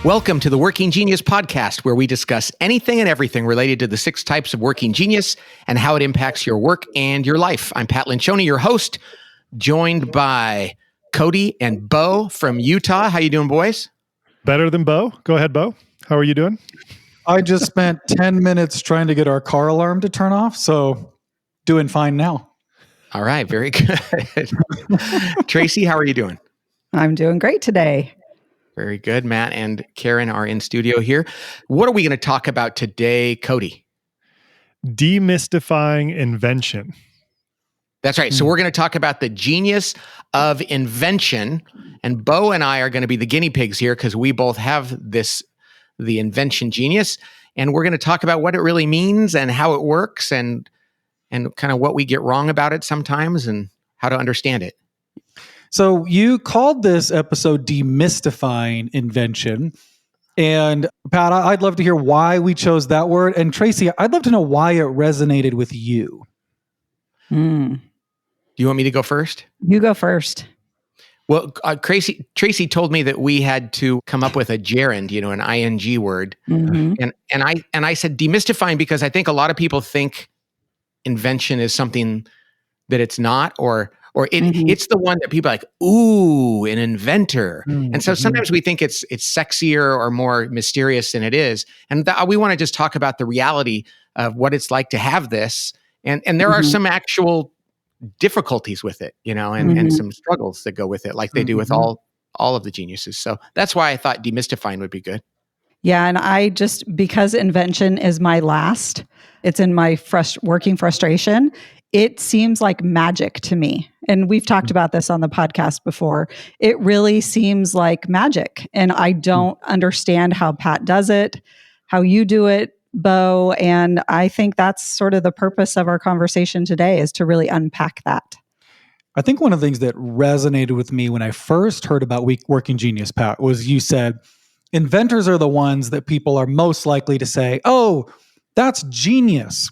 Welcome to the Working Genius podcast, where we discuss anything and everything related to the 6 types of working genius and how it impacts your work and your life. I'm Pat Lencioni, your host, joined by Cody and Beau from Utah. How you doing, boys? Better than Beau. Go ahead, Beau. How are you doing? I just spent 10 minutes trying to get our car alarm to turn off, so doing fine now. All right, very good. Tracy, how are you doing? I'm doing great today. Very good. Matt and Karen are in studio here. What are we going to talk about today, Cody? Demystifying invention. That's right. So we're going to talk about the genius of invention. And Beau and I are going to be the guinea pigs here because we both have the invention genius. And we're going to talk about what it really means and how it works and kind of what we get wrong about it sometimes and how to understand it. So you called this episode Demystifying Invention. And Pat, I'd love to hear why we chose that word. And Tracy, I'd love to know why it resonated with you. Do you want me to go first? You go first. Well, Tracy told me that we had to come up with a gerund, an ing word. Mm-hmm. And I said demystifying because I think a lot of people think invention is something that it's not, or it's the one that people are like, ooh, an inventor. Mm-hmm. And so sometimes we think it's sexier or more mysterious than it is. And we want to just talk about the reality of what it's like to have this. And there are some actual difficulties with it, and some struggles that go with it, like they do with all of the geniuses. So that's why I thought demystifying would be good. Yeah, and because invention is my last, it's in my working frustration, it seems like magic to me. And we've talked about this on the podcast before. It really seems like magic. And I don't understand how Pat does it, how you do it, Beau. And I think that's sort of the purpose of our conversation today, is to really unpack that. I think one of the things that resonated with me when I first heard about Working Genius, Pat, was you said, inventors are the ones that people are most likely to say, oh, that's genius.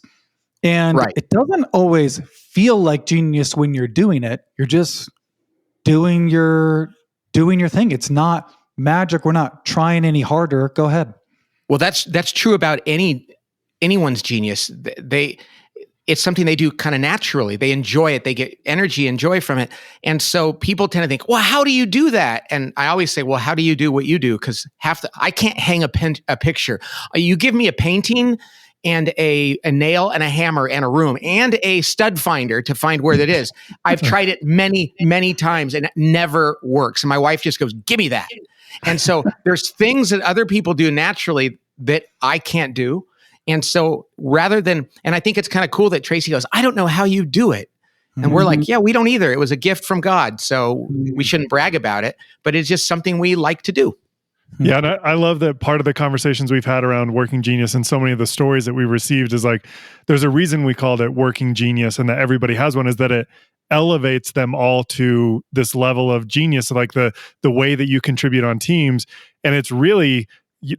And It doesn't always feel like genius when you're doing it. You're just doing your thing. It's not magic. We're not trying any harder. Go ahead. Well, that's true about anyone's genius. It's something they do kind of naturally. They enjoy it. They get energy and joy from it. And so people tend to think, well, how do you do that? And I always say, well, how do you do what you do? Because I can't hang a picture. You give me a painting and a nail and a hammer and a room and a stud finder to find where that is. I've tried it many, many times and it never works. And my wife just goes, give me that. And so there's things that other people do naturally that I can't do. And so and I think it's kind of cool that Tracy goes, I don't know how you do it. And we're like, yeah, we don't either. It was a gift from God. So we shouldn't brag about it, but it's just something we like to do. Yeah, and I love that part of the conversations we've had around Working Genius and so many of the stories that we received is like, there's a reason we called it Working Genius and that everybody has one, is that it elevates them all to this level of genius, like the way that you contribute on teams. And it's really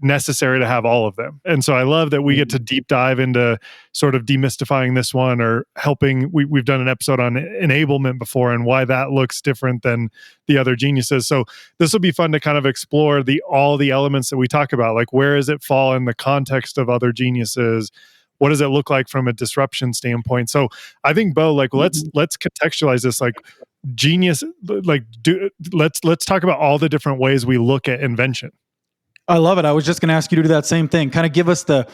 necessary to have all of them. And so I love that we get to deep dive into sort of demystifying this one, or helping. We've done an episode on enablement before and why that looks different than the other geniuses. So this will be fun to kind of explore all the elements that we talk about. Like, where does it fall in the context of other geniuses? What does it look like from a disruption standpoint? So I think, Beau, like, let's contextualize this. Like, genius, let's talk about all the different ways we look at invention. I love it. I was just going to ask you to do that same thing. Kind of give us the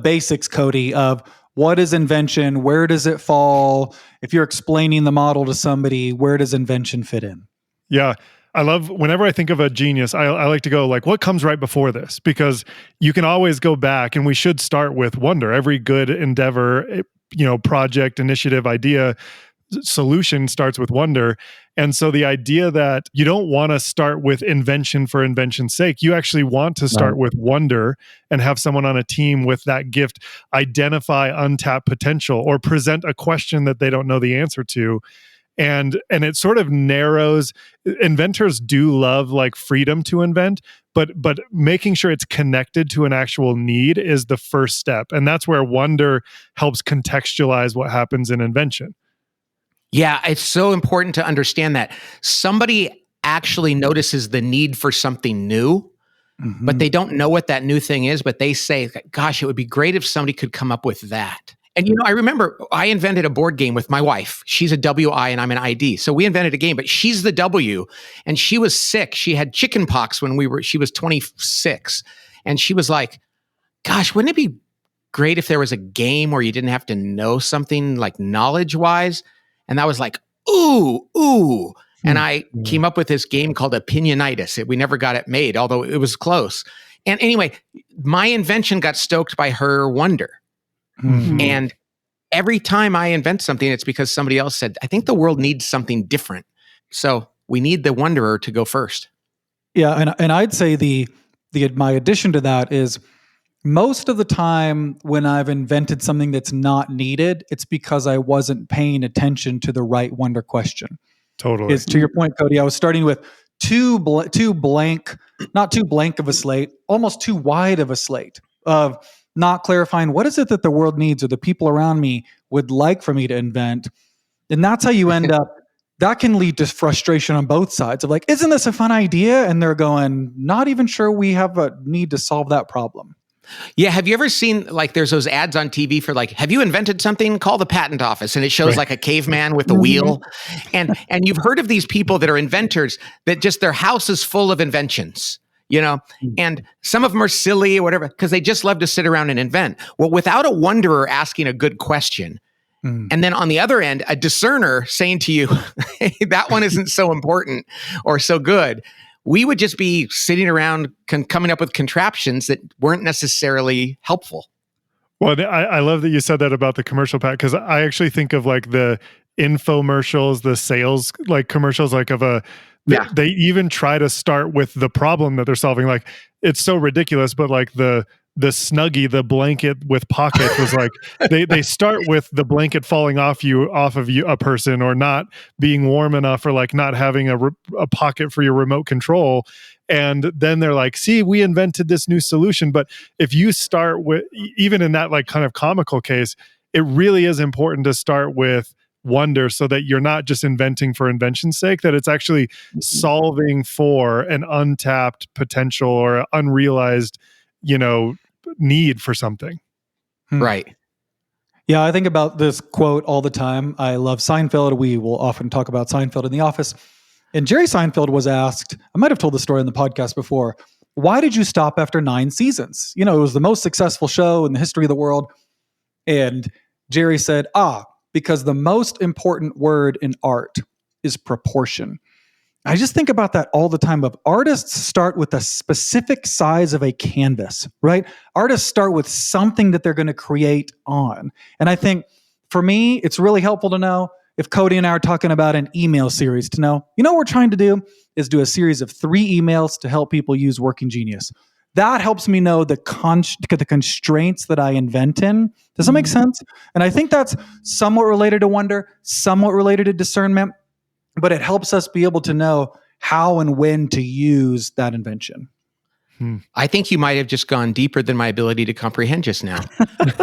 basics, Cody, of what is invention? Where does it fall? If you're explaining the model to somebody, where does invention fit in? Yeah. I love, whenever I think of a genius, I like to go like, what comes right before this? Because you can always go back, and we should start with wonder. Every good endeavor, project, initiative, idea, solution starts with wonder. And so the idea that you don't want to start with invention for invention's sake, you actually want to start with wonder and have someone on a team with that gift identify untapped potential or present a question that they don't know the answer to. And it sort of narrows. Inventors do love like freedom to invent, but making sure it's connected to an actual need is the first step. And that's where wonder helps contextualize what happens in invention. Yeah, it's so important to understand that somebody actually notices the need for something new. but they don't know what that new thing is, but they say, gosh, it would be great if somebody could come up with that. And, I remember I invented a board game with my wife. She's a WI and I'm an ID. So we invented a game, but she's the W and she was sick. She had chicken pox when she was 26. And she was like, gosh, wouldn't it be great if there was a game where you didn't have to know something like knowledge wise? And I was like, ooh. And I came up with this game called Opinionitis. We never got it made, although it was close. And anyway, my invention got stoked by her wonder. And every time I invent something, it's because somebody else said, I think the world needs something different. So we need the wonderer to go first. Yeah. And I'd say my addition to that is most of the time when I've invented something that's not needed, it's because I wasn't paying attention to the right wonder question. Totally. Is to your point, Cody, I was starting with not too blank of a slate, almost too wide of a slate of not clarifying what is it that the world needs or the people around me would like for me to invent. And that's how you end up, that can lead to frustration on both sides of like, isn't this a fun idea? And they're going, not even sure we have a need to solve that problem. Yeah. Have you ever seen like there's those ads on TV for like, have you invented something? Call the patent office. And it shows like a caveman with a wheel. And you've heard of these people that are inventors that just their house is full of inventions. And some of them are silly or whatever, because they just love to sit around and invent. Well, without a wonderer asking a good question, and then on the other end, a discerner saying to you, hey, that one isn't so important or so good, we would just be sitting around coming up with contraptions that weren't necessarily helpful. Well, I love that you said that about the commercial pack, because I actually think of like the infomercials, the sales like commercials, like of a, they even try to start with the problem that they're solving. Like it's so ridiculous, but like the Snuggie, the blanket with pockets was like, they start with the blanket falling off of a person, or not being warm enough, or like not having a pocket for your remote control. And then they're like, see, we invented this new solution. But if you start with, even in that like kind of comical case, it really is important to start with wonder, so that you're not just inventing for invention's sake, that it's actually solving for an untapped potential or unrealized, need for something. Right. Yeah, I think about this quote all the time. I love Seinfeld. We will often talk about Seinfeld in the office. And Jerry Seinfeld was asked, I might have told the story in the podcast before, why did you stop after 9 seasons? It was the most successful show in the history of the world. And Jerry said, because the most important word in art is proportion. I just think about that all the time. Of artists start with a specific size of a canvas, right? Artists start with something that they're going to create on. And I think for me, it's really helpful to know if Cody and I are talking about an email series, to know, what we're trying to do is do a series of 3 emails to help people use Working Genius. That helps me know the constraints that I invent in. Does that make sense? And I think that's somewhat related to wonder, somewhat related to discernment, but it helps us be able to know how and when to use that invention. I think you might have just gone deeper than my ability to comprehend just now.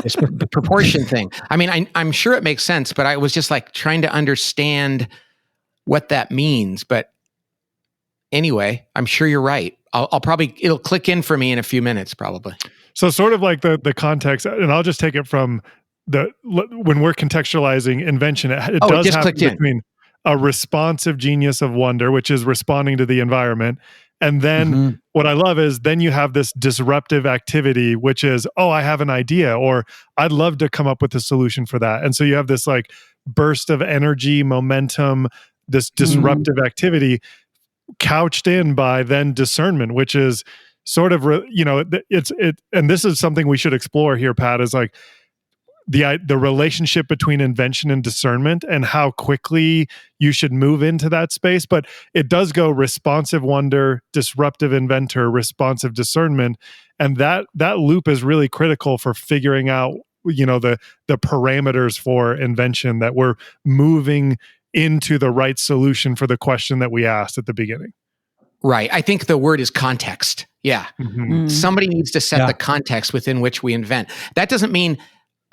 This proportion thing. I mean, I'm sure it makes sense, but I was just like trying to understand what that means. But anyway, I'm sure you're right. It'll click in for me in a few minutes, probably. So sort of like the context, and I'll just take it from when we're contextualizing invention, it does happen between a responsive genius of wonder, which is responding to the environment. And then what I love is then you have this disruptive activity, which is, I have an idea, or I'd love to come up with a solution for that. And so you have this like burst of energy, momentum, this disruptive activity couched in by then discernment, which is sort of, and this is something we should explore here, Pat, is like the relationship between invention and discernment, and how quickly you should move into that space. But it does go responsive wonder, disruptive inventor, responsive discernment. And that loop is really critical for figuring out, the parameters for invention, that we're moving into the right solution for the question that we asked at the beginning. Right. I think the word is context. Yeah. Somebody needs to set the context within which we invent. That doesn't mean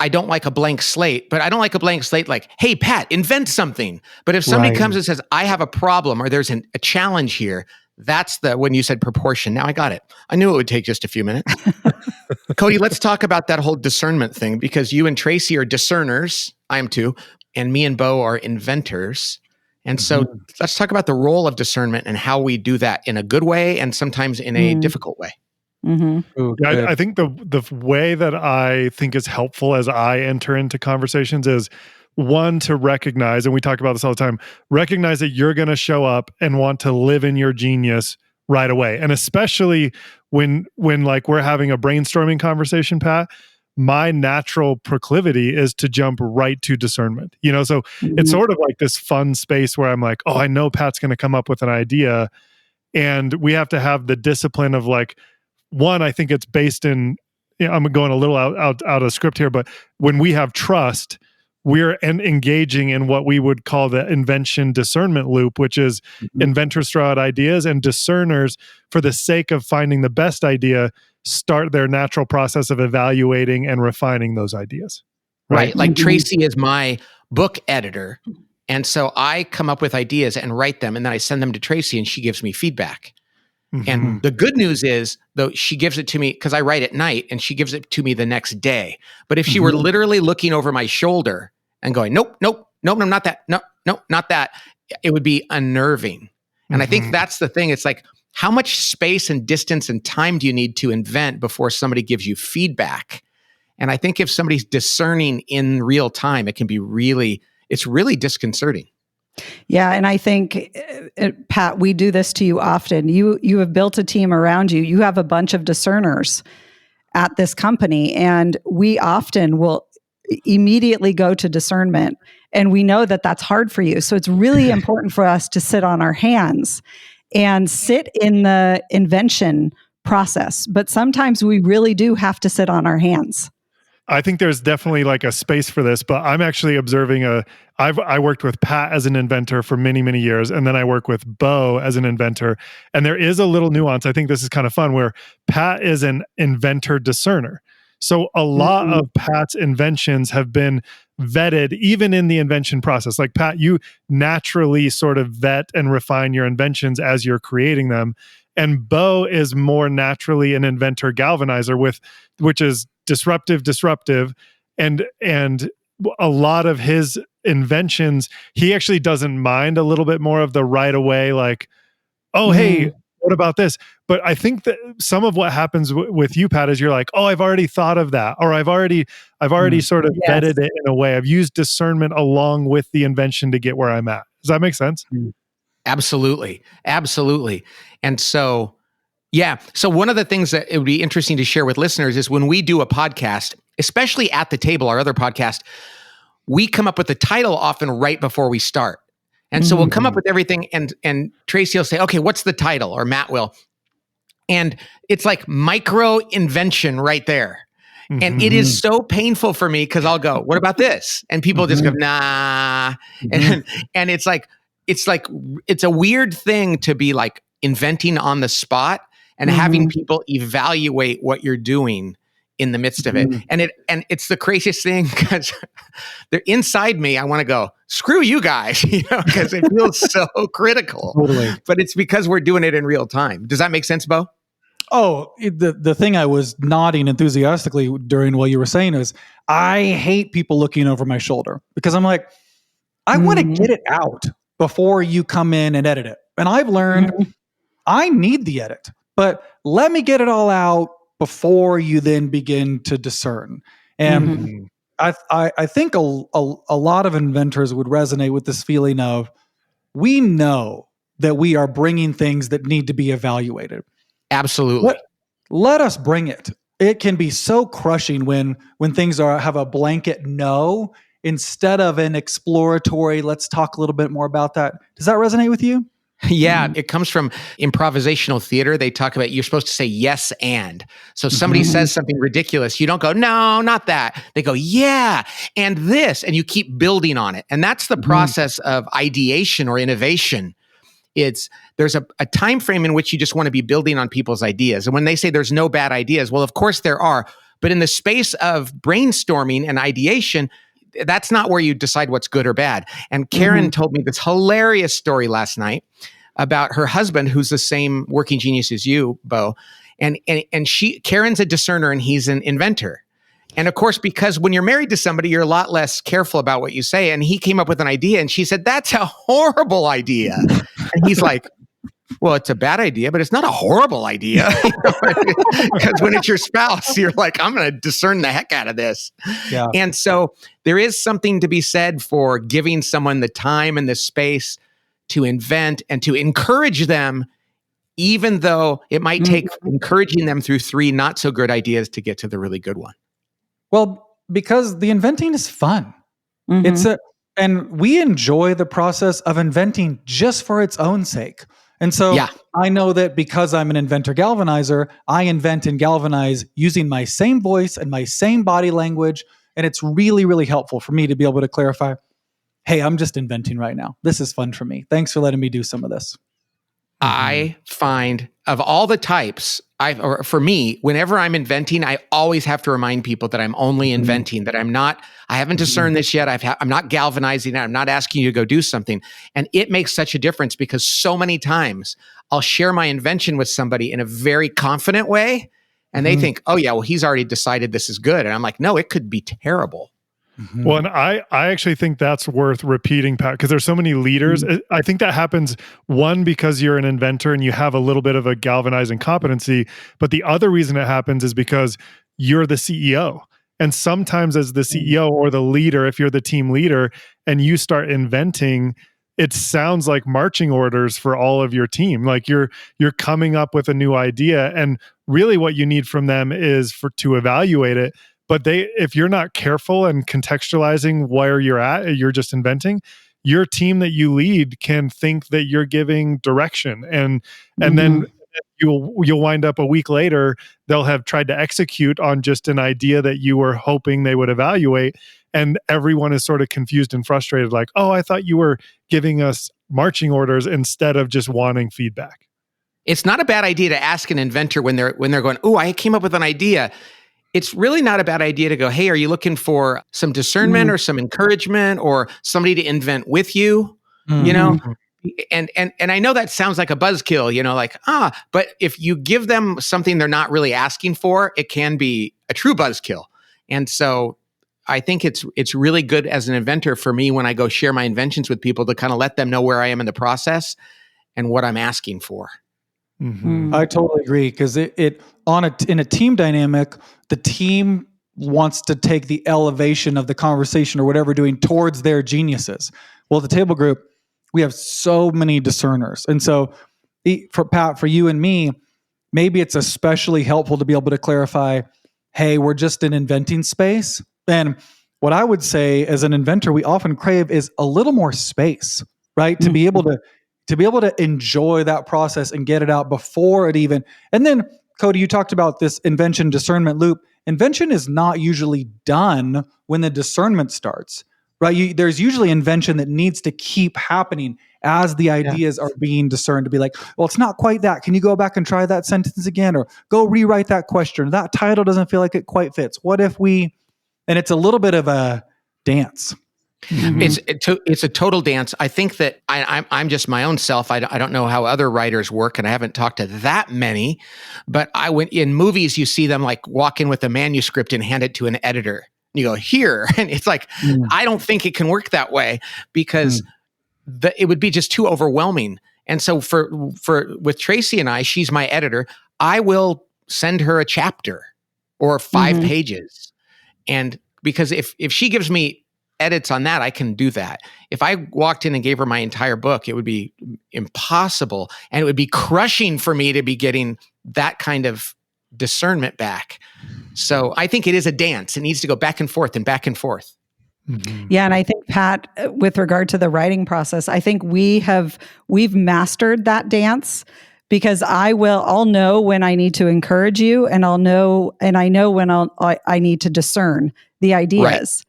I don't like a blank slate, but I don't like a blank slate like, hey, Pat, invent something. But if somebody comes and says, I have a problem, or there's a challenge here, That's when you said proportion. Now I got it. I knew it would take just a few minutes. Cody, let's talk about that whole discernment thing, because you and Tracy are discerners. I am too. And me and Beau are inventors. And so let's talk about the role of discernment and how we do that in a good way and sometimes in a difficult way. Ooh, Yeah, I think the way that I think is helpful as I enter into conversations is, one, to recognize, and we talk about this all the time, recognize that you're going to show up and want to live in your genius right away. And especially when like we're having a brainstorming conversation, Pat, my natural proclivity is to jump right to discernment. So it's sort of like this fun space where I'm like, oh, I know Pat's going to come up with an idea. And we have to have the discipline of like, one, I think it's based in, I'm going a little out of script here, but when we have trust, we're engaging in what we would call the invention discernment loop, which is inventors throw out ideas and discerners, for the sake of finding the best idea, start their natural process of evaluating and refining those ideas. Right. Like Tracy is my book editor. And so I come up with ideas and write them, and then I send them to Tracy and she gives me feedback. And the good news is, though, she gives it to me because I write at night and she gives it to me the next day. But if she were literally looking over my shoulder and going, nope, not that. No, not that, it would be unnerving. And I think that's the thing. It's like, how much space and distance and time do you need to invent before somebody gives you feedback? And I think if somebody's discerning in real time, it's really disconcerting. Yeah, and I think, Pat, we do this to you often. You have built a team around you. You have a bunch of discerners at this company, and we often will immediately go to discernment. And we know that that's hard for you. So it's really important for us to sit on our hands and sit in the invention process. But sometimes we really do have to sit on our hands. I think there's definitely like a space for this, but I'm actually observing I worked with Pat as an inventor for many, many years, and then I work with Beau as an inventor. And there is a little nuance. I think this is kind of fun, where Pat is an inventor discerner. So a lot of Pat's inventions have been vetted even in the invention process. Like Pat, you naturally sort of vet and refine your inventions as you're creating them. And Beau is more naturally an inventor galvanizer, which is disruptive, and a lot of his inventions, he actually doesn't mind a little bit more of the right away, like, oh, hey, what about this? But I think that some of what happens with you, Pat, is you're like, oh, I've already thought of that, or I've already sort of vetted it in a way. I've used discernment along with the invention to get where I'm at. Does that make sense? Absolutely. And so, yeah. So one of the things that it would be interesting to share with listeners is when we do a podcast, especially At the Table, our other podcast, we come up with the title often right before we start. And so we'll come up with everything, and Tracy will say, okay, what's the title? Or Matt will. And it's like micro invention right there. And it is so painful for me because I'll go, what about this? And people just go, nah. And it's a weird thing to be like inventing on the spot and having people evaluate what you're doing in the midst of it. And it's the craziest thing because they're inside me. I want to go, screw you guys, because it feels so critical. Totally. But it's because we're doing it in real time. Does that make sense, Beau? Oh, the thing I was nodding enthusiastically during what you were saying is, I hate people looking over my shoulder, because I'm like, I want to get it out before you come in and edit it. And I've learned I need the edit, but let me get it all out before you then begin to discern. And I think a lot of inventors would resonate with this feeling of, we know that we are bringing things that need to be evaluated. Absolutely. Let us bring it. It can be so crushing when things have a blanket no instead of an exploratory, let's talk a little bit more about that. Does that resonate with you? Yeah, it comes from improvisational theater. They talk about you're supposed to say yes and. So somebody says something ridiculous. You don't go, no, not that. They go, yeah, and this. And you keep building on it. And that's the process of ideation or innovation. There's a time frame in which you just want to be building on people's ideas. And when they say there's no bad ideas, well, of course there are. But in the space of brainstorming and ideation, that's not where you decide what's good or bad. And Karen told me this hilarious story last night. about her husband, who's the same working genius as you, Beau. And Karen's a discerner and he's an inventor. And of course, because when you're married to somebody, you're a lot less careful about what you say. And he came up with an idea and she said, "That's a horrible idea." And he's like, "Well, it's a bad idea, but it's not a horrible idea." Because when it's your spouse, you're like, "I'm going to discern the heck out of this." Yeah. And so there is something to be said for giving someone the time and the space to invent and to encourage them, even though it might take encouraging them through 3 not so good ideas to get to the really good one. Well, because the inventing is fun. Mm-hmm. And we enjoy the process of inventing just for its own sake. And so Yeah. I know that because I'm an inventor galvanizer, I invent and galvanize using my same voice and my same body language. And it's really, really helpful for me to be able to clarify, hey, I'm just inventing right now. This is fun for me. Thanks for letting me do some of this. I find of all the types, or for me, whenever I'm inventing, I always have to remind people that I'm only inventing, that I haven't discerned this yet. I'm not galvanizing it. I'm not asking you to go do something. And it makes such a difference because so many times I'll share my invention with somebody in a very confident way. And they think, "Oh yeah, well, he's already decided this is good." And I'm like, "No, it could be terrible." Well, and I actually think that's worth repeating, Pat, because there's so many leaders. I think that happens, one, because you're an inventor and you have a little bit of a galvanizing competency, but the other reason it happens is because you're the CEO. And sometimes as the CEO or the leader, if you're the team leader and you start inventing, it sounds like marching orders for all of your team. Like you're coming up with a new idea, and really what you need from them is to evaluate it. But if you're not careful and contextualizing where you're at, you're just inventing, your team that you lead can think that you're giving direction. And then you'll wind up a week later, they'll have tried to execute on just an idea that you were hoping they would evaluate. And everyone is sort of confused and frustrated, like, "Oh, I thought you were giving us marching orders instead of just wanting feedback." It's not a bad idea to ask an inventor when they're going, "Oh, I came up with an idea." It's really not a bad idea to go, "Hey, are you looking for some discernment or some encouragement or somebody to invent with you?" You know? And I know that sounds like a buzzkill, like, but if you give them something they're not really asking for, it can be a true buzzkill. And so I think it's really good as an inventor for me when I go share my inventions with people to kind of let them know where I am in the process and what I'm asking for. I totally agree, because in a team dynamic, the team wants to take the elevation of the conversation or whatever we're doing towards their geniuses. Well, the table group, we have so many discerners. And so for Pat, for you and me, maybe it's especially helpful to be able to clarify, hey, we're just in inventing space. And what I would say as an inventor, we often crave is a little more space, right? To be able to enjoy that process and get it out before it even. And then, Cody, you talked about this invention discernment loop. Invention is not usually done when the discernment starts, right? There's usually invention that needs to keep happening as the ideas are being discerned, to be like, "Well, it's not quite that. Can you go back and try that sentence again? Or go rewrite that question. That title doesn't feel like it quite fits. What if we..." And it's a little bit of a dance. It's a total dance. I think that I'm just my own self. I don't know how other writers work, and I haven't talked to that many. But in movies, you see them like walk in with a manuscript and hand it to an editor. And you go, "Here," and it's like, I don't think it can work that way because it would be just too overwhelming. And so with Tracy and I, she's my editor. I will send her a chapter or 5 pages, and because if she gives me edits on that, I can do that. If I walked in and gave her my entire book, it would be impossible. And it would be crushing for me to be getting that kind of discernment back. So I think it is a dance. It needs to go back and forth and back and forth. Yeah. And I think, Pat, with regard to the writing process, I think we've mastered that dance, because I'll know when I need to encourage you, and I know when I need to discern the ideas. Right.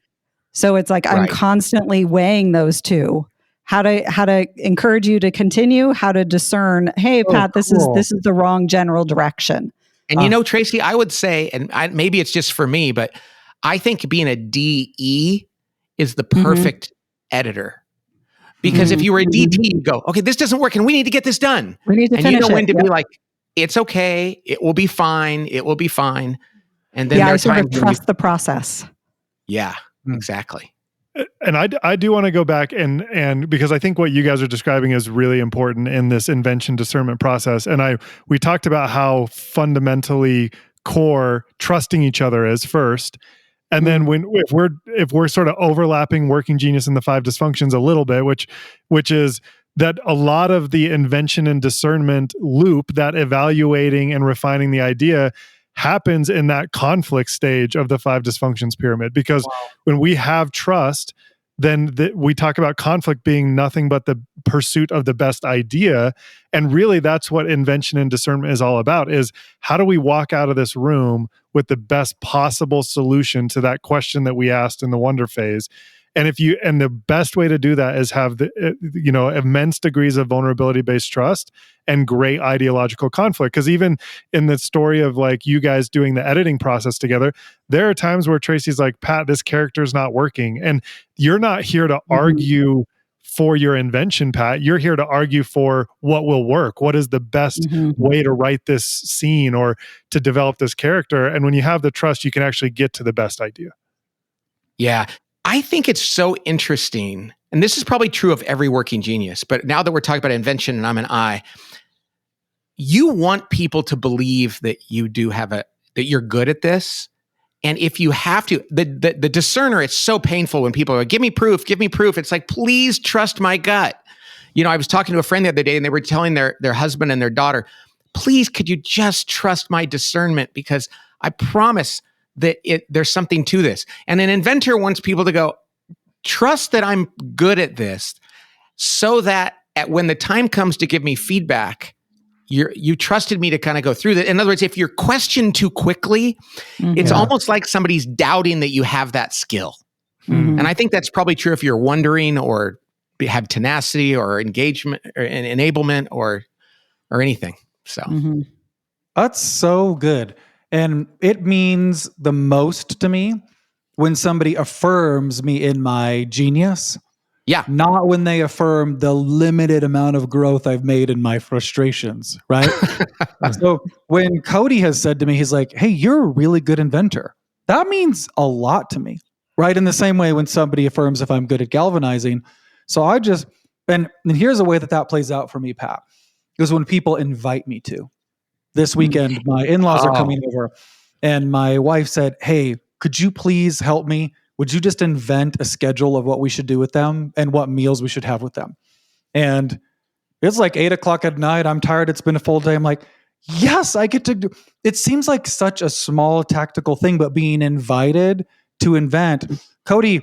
So it's like I'm constantly weighing those two: how to encourage you to continue, how to discern, hey, Pat, this is the wrong general direction. And Tracy, I would say, and maybe it's just for me, but I think being a DE is the perfect editor, Because if you were a DT, you go, okay, this doesn't work and we need to get this done. We need to and finish you know when it. to be like, it's okay. It will be fine. It will be fine. And then there I are sort times of when trust the process. yeah, exactly. And I do want to go back and because I think what you guys are describing is really important in this invention discernment process. And we talked about how fundamentally core trusting each other is first. And then if we're sort of overlapping working genius and the 5 dysfunctions a little bit, which is that a lot of the invention and discernment loop, that evaluating and refining the idea, happens in that conflict stage of the 5 dysfunctions pyramid. Because when we have trust, then we talk about conflict being nothing but the pursuit of the best idea. And really that's what invention and discernment is all about, is how do we walk out of this room with the best possible solution to that question that we asked in the wonder phase. And the best way to do that is have immense degrees of vulnerability-based trust and great ideological conflict. Because even in the story of like you guys doing the editing process together, there are times where Tracy's like, Pat, this character's not working. And you're not here to argue for your invention, Pat. You're here to argue for what will work. What is the best way to write this scene or to develop this character? And when you have the trust, you can actually get to the best idea. Yeah. I think it's so interesting, and this is probably true of every working genius, but now that we're talking about invention and I'm an I, you want people to believe that you do have that you're good at this. And if you have to, the discerner, it's so painful when people are like, give me proof. It's like, please trust my gut. I was talking to a friend the other day and they were telling their husband and their daughter, please, could you just trust my discernment? Because I promise that there's something to this. And an inventor wants people to go, trust that I'm good at this, so that when the time comes to give me feedback, you trusted me to kind of go through that. In other words, if you're questioned too quickly, it's almost like somebody's doubting that you have that skill. And I think that's probably true if you're wondering or have tenacity or engagement or enablement or anything. So That's so good. And it means the most to me when somebody affirms me in my genius. Yeah. Not when they affirm the limited amount of growth I've made in my frustrations, right? So when Cody has said to me, he's like, hey, you're a really good inventor. That means a lot to me, right? In the same way when somebody affirms if I'm good at galvanizing. So I just, and here's a way that plays out for me, Pat, is when people invite me to. This weekend, my in-laws are coming over, and my wife said, hey, could you please help me? Would you just invent a schedule of what we should do with them and what meals we should have with them? And it's like 8:00 at night. I'm tired. It's been a full day. I'm like, yes, I get to do. It seems like such a small tactical thing, but being invited to invent. Cody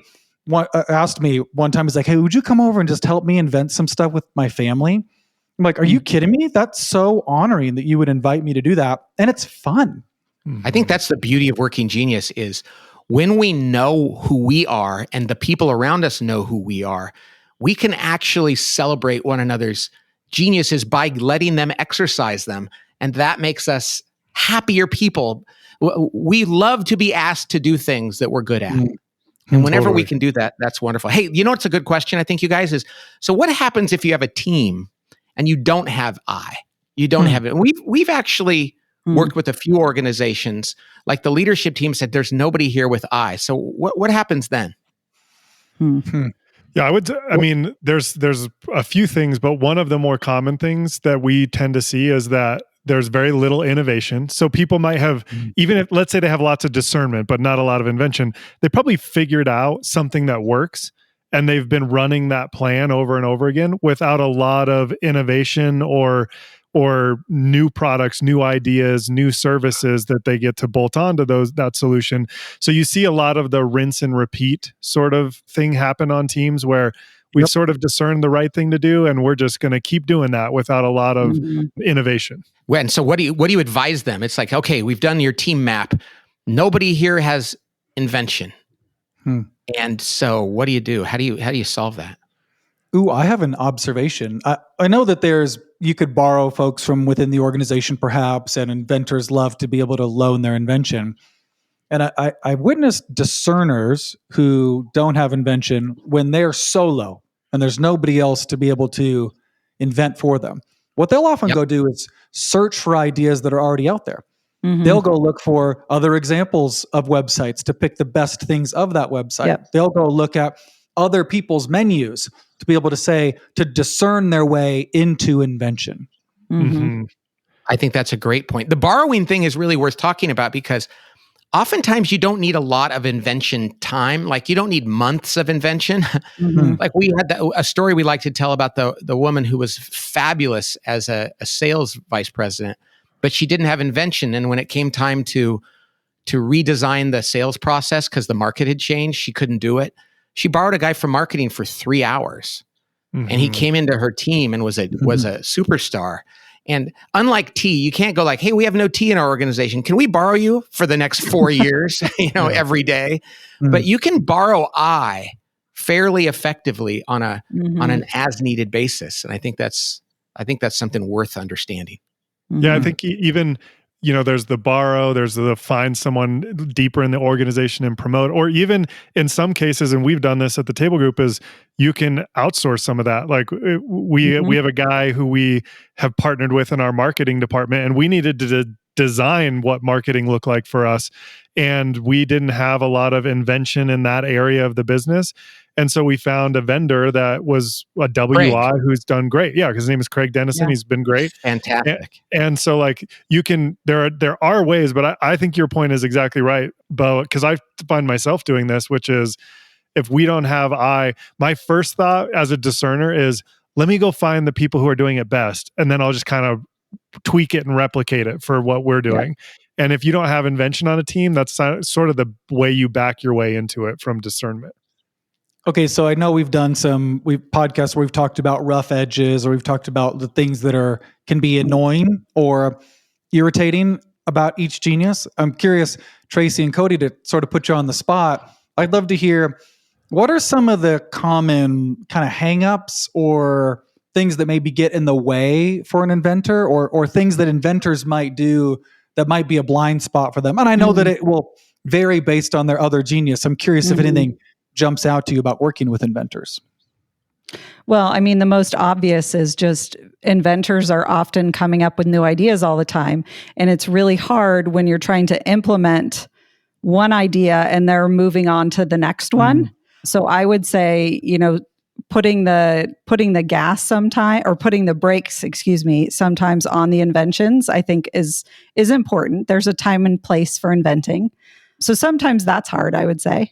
asked me one time, he's like, hey, would you come over and just help me invent some stuff with my family? I'm like, are you kidding me? That's so honoring that you would invite me to do that. And it's fun. I think that's the beauty of working genius is when we know who we are and the people around us know who we are, we can actually celebrate one another's geniuses by letting them exercise them. And that makes us happier people. We love to be asked to do things that we're good at. And whenever we can do that, that's wonderful. Hey, it's a good question, I think, you guys, is, so what happens if you have a team and you don't have I? You don't have it. We've actually worked with a few organizations, like the leadership team said, there's nobody here with I. So what happens then? Yeah, I mean, there's a few things, but one of the more common things that we tend to see is that there's very little innovation. So people might have, even if, let's say they have lots of discernment, but not a lot of invention, they probably figured out something that works. And they've been running that plan over and over again without a lot of innovation or new products, new ideas, new services that they get to bolt onto that solution. So you see a lot of the rinse and repeat sort of thing happen on teams where we've sort of discerned the right thing to do, and we're just going to keep doing that without a lot of innovation. And so what do you advise them? It's like, okay, we've done your team map. Nobody here has invention. And so what do you do? How do you solve that? Ooh, I have an observation. I know that you could borrow folks from within the organization perhaps, and inventors love to be able to loan their invention. And I've witnessed discerners who don't have invention when they're solo and there's nobody else to be able to invent for them. What they'll often go do is search for ideas that are already out there. They'll go look for other examples of websites to pick the best things of that website. They'll go look at other people's menus to be able to discern their way into invention. I think that's a great point. The borrowing thing is really worth talking about because oftentimes you don't need a lot of invention time. Like you don't need months of invention. Like we had a story we like to tell about the woman who was fabulous as a sales vice president, but she didn't have invention. And when it came time to redesign the sales process because the market had changed, she couldn't do it. She borrowed a guy from marketing for 3 hours, and he came into her team and was a superstar. And unlike tea, you can't go like, hey, we have no tea in our organization. Can we borrow you for the next 4 years, every day? But you can borrow I fairly effectively on an as needed basis. And I think that's something worth understanding. Yeah, I think even, there's the borrow, there's the find someone deeper in the organization and promote, or even in some cases, and we've done this at the Table Group, is you can outsource some of that. Like we have a guy who we have partnered with in our marketing department, and we needed to design what marketing looked like for us. And we didn't have a lot of invention in that area of the business. And so we found a vendor that was a WI who's done great. Yeah, because his name is Craig Dennison. He's been great. Fantastic. And so like you can, there are ways, but I think your point is exactly right, Beau, because I find myself doing this, which is if we don't have my first thought as a discerner is, let me go find the people who are doing it best. And then I'll just kind of tweak it and replicate it for what we're doing. And if you don't have invention on a team, that's sort of the way you back your way into it from discernment. Okay, so I know we've done podcasts where we've talked about rough edges, or we've talked about the things that can be annoying or irritating about each genius. I'm curious, Tracy and Cody, to sort of put you on the spot. I'd love to hear, what are some of the common kind of hangups or things that maybe get in the way for an inventor, or things that inventors might do that might be a blind spot for them? And I know that it will vary based on their other genius. I'm curious if anything jumps out to you about working with inventors. Well, I mean, the most obvious is just inventors are often coming up with new ideas all the time. And it's really hard when you're trying to implement one idea and they're moving on to the next one. So I would say, putting the gas sometime, or putting the brakes, sometimes on the inventions, I think is important. There's a time and place for inventing. So sometimes that's hard, I would say.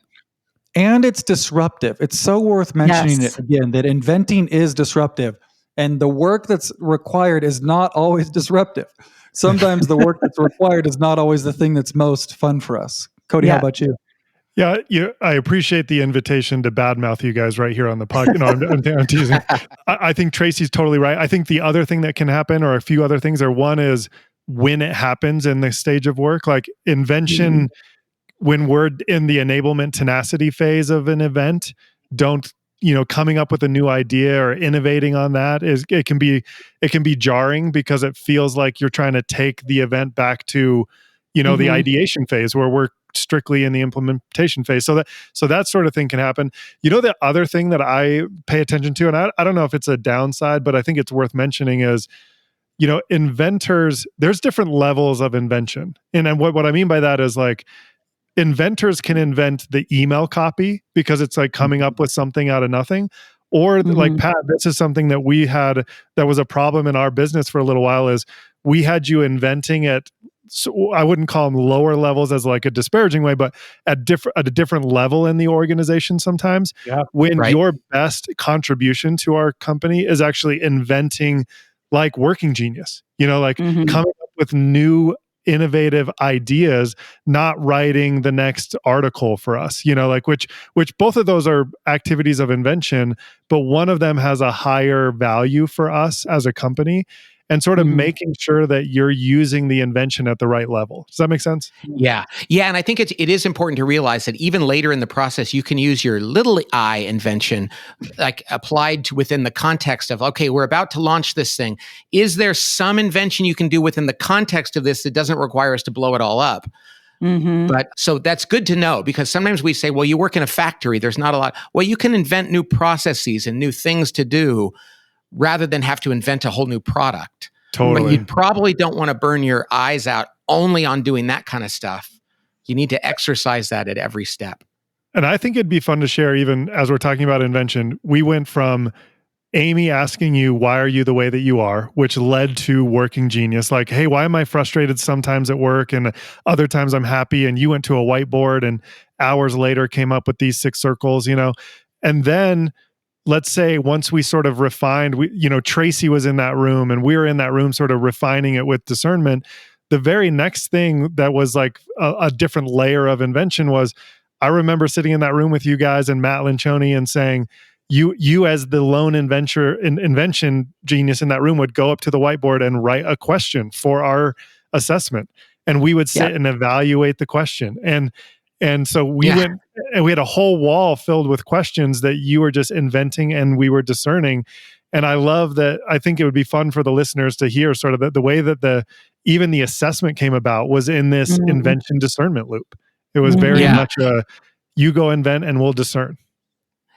And it's disruptive. It's so worth mentioning it again, that inventing is disruptive. And the work that's required is not always disruptive. Sometimes the work that's required is not always the thing that's most fun for us. Cody, how about you? Yeah, I appreciate the invitation to badmouth you guys right here on the podcast. I'm teasing. I think Tracy's totally right. I think the other thing that can happen, or a few other things, are one is when it happens in the stage of work, like invention, when we're in the enablement tenacity phase of an event, coming up with a new idea or innovating on that it can be jarring, because it feels like you're trying to take the event back to, the ideation phase where we're strictly in the implementation phase. So that sort of thing can happen. The other thing that I pay attention to, and I don't know if it's a downside, but I think it's worth mentioning, is, inventors, there's different levels of invention. And what I mean by that is, like, inventors can invent the email copy because it's like coming up with something out of nothing. Or like, Pat, this is something that we had that was a problem in our business for a little while, is we had you inventing at, so I wouldn't call them lower levels as like a disparaging way, but at a different level in the organization sometimes, when your best contribution to our company is actually inventing like working genius, coming up with new innovative ideas, not writing the next article for us, which both of those are activities of invention, but one of them has a higher value for us as a company, and sort of making sure that you're using the invention at the right level. Does that make sense? Yeah. And I think it is important to realize that even later in the process, you can use your little I invention, like applied to within the context of, okay, we're about to launch this thing. Is there some invention you can do within the context of this that doesn't require us to blow it all up? But so that's good to know, because sometimes we say, well, you work in a factory, there's not a lot. Well, you can invent new processes and new things to do rather than have to invent a whole new product. Totally. But you probably don't want to burn your eyes out only on doing that kind of stuff. You need to exercise that at every step. And I think it'd be fun to share, even as we're talking about invention, we went from Amy asking you, why are you the way that you are, which led to Working Genius. Like, hey, why am I frustrated sometimes at work and other times I'm happy? And you went to a whiteboard and hours later came up with these 6 circles, And then let's say once we sort of refined, Tracy was in that room and we were in that room sort of refining it with discernment. The very next thing that was like a different layer of invention was, I remember sitting in that room with you guys and Matt Lencioni and saying, you as the lone invention genius in that room would go up to the whiteboard and write a question for our assessment. And we would sit and evaluate the question. And so we went and we had a whole wall filled with questions that you were just inventing and we were discerning. And I love that. I think it would be fun for the listeners to hear sort of the way that even the assessment came about was in this invention discernment loop. It was very much you go invent and we'll discern.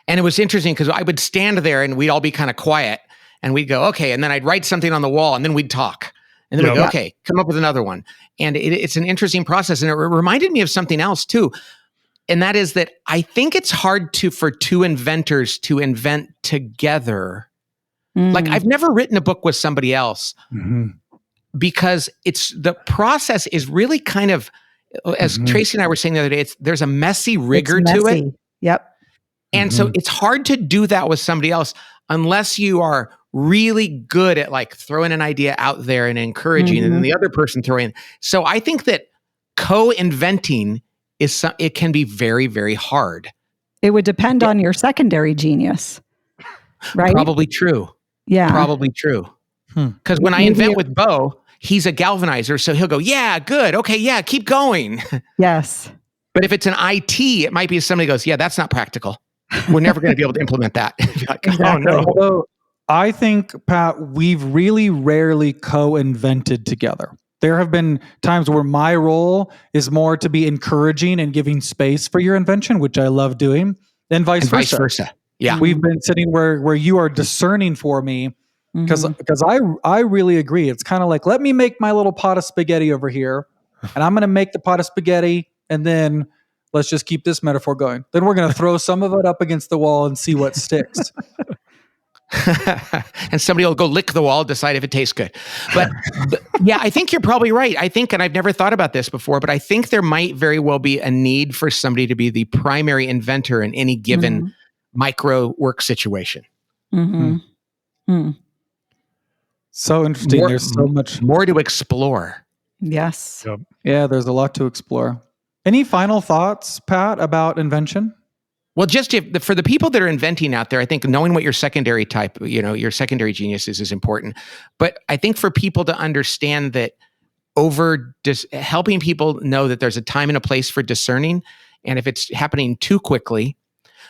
And it was interesting because I would stand there and we'd all be kind of quiet and we'd go, okay. And then I'd write something on the wall and then we'd talk. And then we'd go, okay, come up with another one. And it's an interesting process. And it reminded me of something else too. And that is that I think it's hard for 2 inventors to invent together. Like, I've never written a book with somebody else because the process is really kind of, as Tracy and I were saying the other day, there's a messy rigor to it. Yep. And so it's hard to do that with somebody else unless you are really good at like throwing an idea out there and encouraging, and then the other person throwing. So I think that co-inventing it can be very, very hard. It would depend on your secondary genius, right? Probably true. Yeah. Probably true. Because when I invent with Beau, he's a galvanizer. So he'll go, yeah, good. Okay, yeah, keep going. Yes. But if it's an IT, it might be somebody goes, yeah, that's not practical. We're never going to be able to implement that. Like, exactly. Oh, no. Although I think, Pat, we've really rarely co-invented together. There have been times where my role is more to be encouraging and giving space for your invention, which I love doing, and vice versa. Yeah. We've been sitting where you are discerning for me, because I really agree. It's kind of like, let me make my little pot of spaghetti over here, and I'm going to make the pot of spaghetti, and then let's just keep this metaphor going. Then we're going to throw some of it up against the wall and see what sticks. And somebody will go lick the wall, decide if it tastes good. But yeah, I think you're probably right. I think, and I've never thought about this before, but I think there might very well be a need for somebody to be the primary inventor in any given micro work situation. So interesting. There's so much more to explore. Yes. Yep. Yeah, there's a lot to explore. Any final thoughts, Pat, about invention? Well, just for the people that are inventing out there, I think knowing what your secondary type, your secondary genius is important. But I think for people to understand that helping people know that there's a time and a place for discerning, and if it's happening too quickly,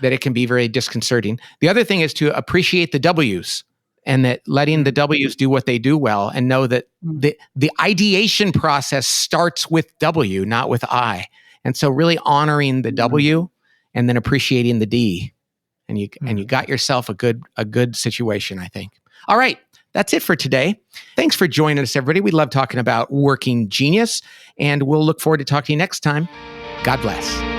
that it can be very disconcerting. The other thing is to appreciate the W's, and that letting the W's do what they do well, and know that the ideation process starts with W, not with I. And so really honoring the W and then appreciating the D, and you got yourself a good situation, I think. All right, that's it for today. Thanks for joining us, everybody. We love talking about Working Genius, and we'll look forward to talking to you next time. God bless.